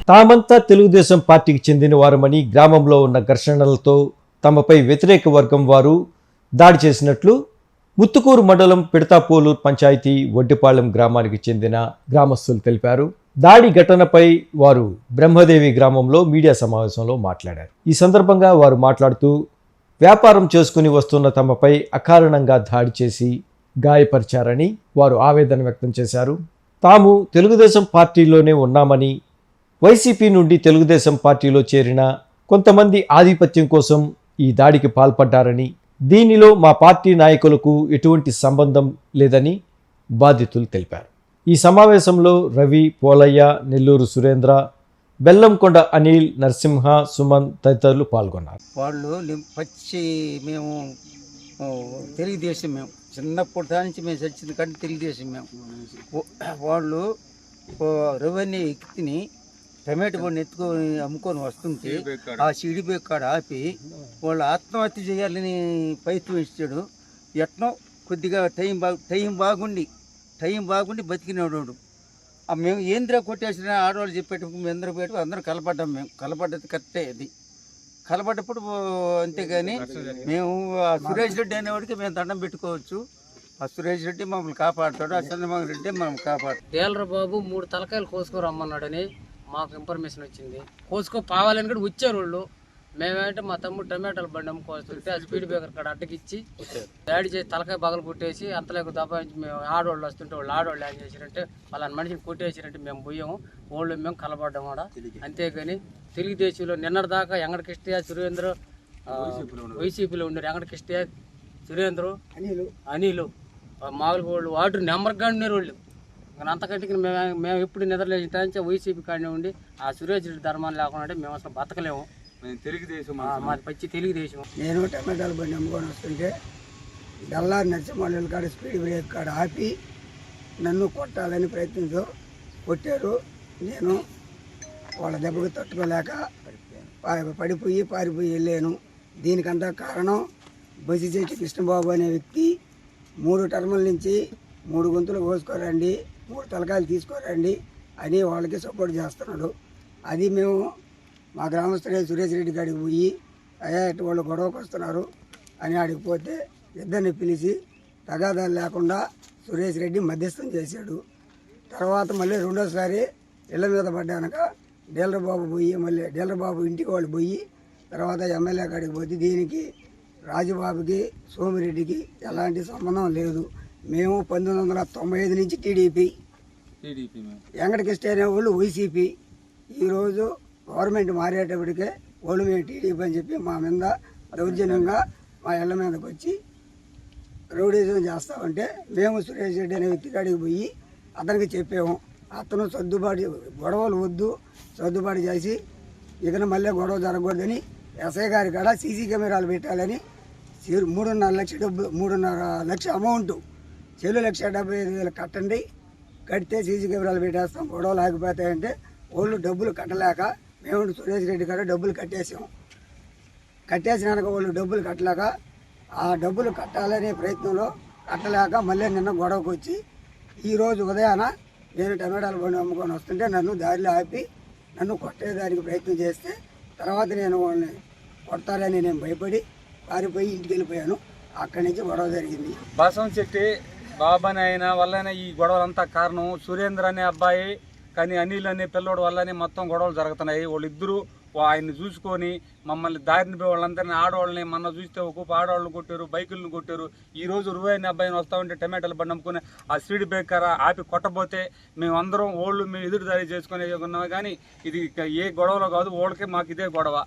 తామంతా తెలుగుదేశం పార్టీకి చెందిన వారమని గ్రామంలో ఉన్న ఘర్షణలతో తమపై వ్యతిరేక వర్గం వారు దాడి చేసినట్లు ముత్తుకూరు మండలం పిడతాపోలూరు పంచాయతీ వడ్డిపాళెం గ్రామానికి చెందిన గ్రామస్తులు తెలిపారు. దాడి ఘటనపై వారు బ్రహ్మదేవి గ్రామంలో మీడియా సమావేశంలో మాట్లాడారు. ఈ సందర్భంగా వారు మాట్లాడుతూ వ్యాపారం చేసుకుని వస్తున్న తమపై అకారణంగా దాడి చేసి గాయపరిచారని వారు ఆవేదన వ్యక్తం చేశారు. తాము తెలుగుదేశం పార్టీలోనే ఉన్నామని, వైసీపీ నుండి తెలుగుదేశం పార్టీలో చేరిన కొంతమంది ఆధిపత్యం కోసం ఈ దాడికి పాల్పడ్డారని, దీనిలో మా పార్టీ నాయకులకు ఎటువంటి సంబంధం లేదని బాధితులు తెలిపారు. ఈ సమావేశంలో రవి, పోలయ్య, నెల్లూరు సురేంద్ర, బెల్లంకొండ అనిల్, నరసింహ, సుమన్ తదితరులు పాల్గొన్నారు. వాళ్ళు మేము తెలుగుదేశం, మేము చిన్నప్పటి నుంచి మేము చచ్చింది కానీ తెలుగుదేశం మేము. వాళ్ళు రెవెన్యూ ఎక్కిని టమాటో బండి ఎత్తుకొని అమ్ముకొని వస్తుంటే ఆ సిడిబే కాడ ఆపి వాళ్ళు ఆత్మహత్య చేయాలని ప్రయత్నం ఇచ్చాడు. ఎట్నో కొద్దిగా టైం బాగుండి బతికినాడు. మేము ఏంద్రా కొట్టేసిన ఆడవాళ్ళు చెప్పేటప్పుడు మేము అందరూ కలపడ్డాం. మేము కలపడ్డది కరెక్టే. అది కలపడ్డప్పుడు అంతేగాని మేము సురేష్ రెడ్డి అనేవాడికి మేము దండం పెట్టుకోవచ్చు. ఆ సురేష్ రెడ్డి మమ్మల్ని కాపాడుతాడు, ఆ చంద్రబాబు రెడ్డి మమ్మల్ని కాపాడుతాడు. టేలర్ బాబు 3 తలకాయలు కోసుకోరమ్మన్నాడని మాకు ఇన్ఫర్మేషన్ వచ్చింది. కోసుకోవాలని కూడా వచ్చారు వాళ్ళు. మేమేంటే మా తమ్ముడు టమాటాలు బండి అమ్ముకోవాల్సి ఆ స్పీడ్ బ్రేకర్ కాడ అడ్డకిచ్చి దాడి చేసి తలకాయ పగలు కొట్టేసి అంతలేక దబాయించి మేము ఆడవాళ్ళు వస్తుంటే వాళ్ళు ఆడవాళ్ళు ఏం చేశారంటే వాళ్ళని మనిషిని కొట్టేసారంటే మేము పోయాము. వాళ్ళు మేము కలపడ్డాం కూడా. అంతేగాని తెలుగుదేశంలో నిన్నటిదాకా ఎంగడకిష్టయ్య, సురేంద్ర వైసీపీలో ఉన్నారు. ఎంగడకిష్టయ్య, సురేంద్ర, అనిలు మామూలుగా వాళ్ళు వాటర్ నెంబర్గా ఉన్నారు వాళ్ళు. అంతకంటే మేము ఎప్పుడు నిద్రలేసిన టైంచే వైసీపీ కాడనే ఉండి ఆ సురేష్ రెడ్డి ధర్మాన్ని లేకుండా మేము అసలు బతకలేము. మాది పచ్చి తెలుగుదేశం. నేను టమాటాలు బండి అమ్ముకొని వస్తుంటే డల్లారి నరసింహ కాడ స్పీడ్ బ్రేక్ కాడ ఆపి నన్ను కొట్టాలని ప్రయత్నించు కొట్టారు. నేను వాళ్ళ దెబ్బకు తట్టుకోలేక పారిపోయి వెళ్ళాను. దీనికంతా కారణం బసిచెట్టి కృష్ణబాబు అనే వ్యక్తి 3 టర్ముల నుంచి 3 గొంతులు కోసుకోరండి, 3 తలకాయలు తీసుకోరండి అని వాళ్ళకి సపోర్ట్ చేస్తున్నాడు. అది మేము మా గ్రామస్తుడే సురేష్ రెడ్డి కాడికి పోయి అయ్యా ఇటు వాళ్ళు గొడవకు వస్తున్నారు అని ఆడికి పోతే ఇద్దరిని పిలిచి తగాదాలు లేకుండా సురేష్ రెడ్డి మధ్యస్థం చేశాడు. తర్వాత మళ్ళీ రెండోసారి ఇళ్ల మీద పడ్డాక డీలర్ బాబు ఇంటికి వాళ్ళు పోయి తర్వాత ఎమ్మెల్యే కాడికి పోతే దీనికి రాజుబాబుకి సోమిరెడ్డికి ఎలాంటి సంబంధం లేదు. మేము 1995 నుంచి టీడీపీ, వెంకటకృష్ణ వాళ్ళు వైసీపీ. ఈరోజు గవర్నమెంట్ మారేటప్పటికే వాళ్ళు మేము టీడీపీ అని చెప్పి మా మీద దౌర్జన్యంగా మా ఇళ్ల మీదకి వచ్చి రౌడీజం చేస్తామంటే మేము సురేష్ రెడ్డి అనే వ్యక్తి కాడికి పోయి అతనికి చెప్పాము. అతను గొడవలు వద్దు, సర్దుబాటు చేసి ఇతను మళ్ళీ గొడవ జరగకూడదని ఎస్ఐ గారి కాడ సీసీ కెమెరాలు పెట్టాలని 3.5 లక్ష అమౌంట్ 1,75,000 కట్టండి, కడితే సీసీ కెమెరాలు పెట్టేస్తాం, గొడవలు ఆగిపోతాయంటే వాళ్ళు డబ్బులు కట్టలేక మేము సురేష్ రెడ్డి కాడ డబ్బులు కట్టేసాం. కట్టేసినాక వాళ్ళు డబ్బులు కట్టలేక ఆ డబ్బులు కట్టాలనే ప్రయత్నంలో కట్టలేక మళ్ళీ నిన్న గొడవకు వచ్చి ఈరోజు ఉదయాన నేను టమాటాలు బండి అమ్ముకొని వస్తుంటే నన్ను దారిలో ఆపి నన్ను కొట్టేదానికి ప్రయత్నం చేస్తే తర్వాత నేను వాళ్ళని కొడతారని నేను భయపడి పారిపోయి ఇంటికి వెళ్ళిపోయాను. అక్కడి నుంచి గొడవ జరిగింది. బసంశెట్టి బాబాని అయిన వల్లనే ఈ గొడవలంతా కారణం. సురేంద్ర అనే అబ్బాయి కానీ అనిల్ అనే పిల్లోడు వల్లనే మొత్తం గొడవలు జరుగుతున్నాయి. వాళ్ళిద్దరూ ఆయన్ని చూసుకొని మమ్మల్ని దారిని పోయి వాళ్ళందరినీ ఆడవాళ్ళని మొన్న చూస్తే ఒక ఆడవాళ్ళని కొట్టారు, బైకులను కొట్టారు. ఈ రోజు రువైన అబ్బాయిని వస్తా ఉంటే టమాటాలు బండి అమ్ముకుని ఆ స్పీడ్ బ్రేకర్ ఆపి కొట్టబోతే మేము ఎదురు దారి చేసుకునే ఉన్నాం. కానీ ఇది ఏ గొడవలో కాదు, వాళ్ళకి మాకు ఇదే గొడవ.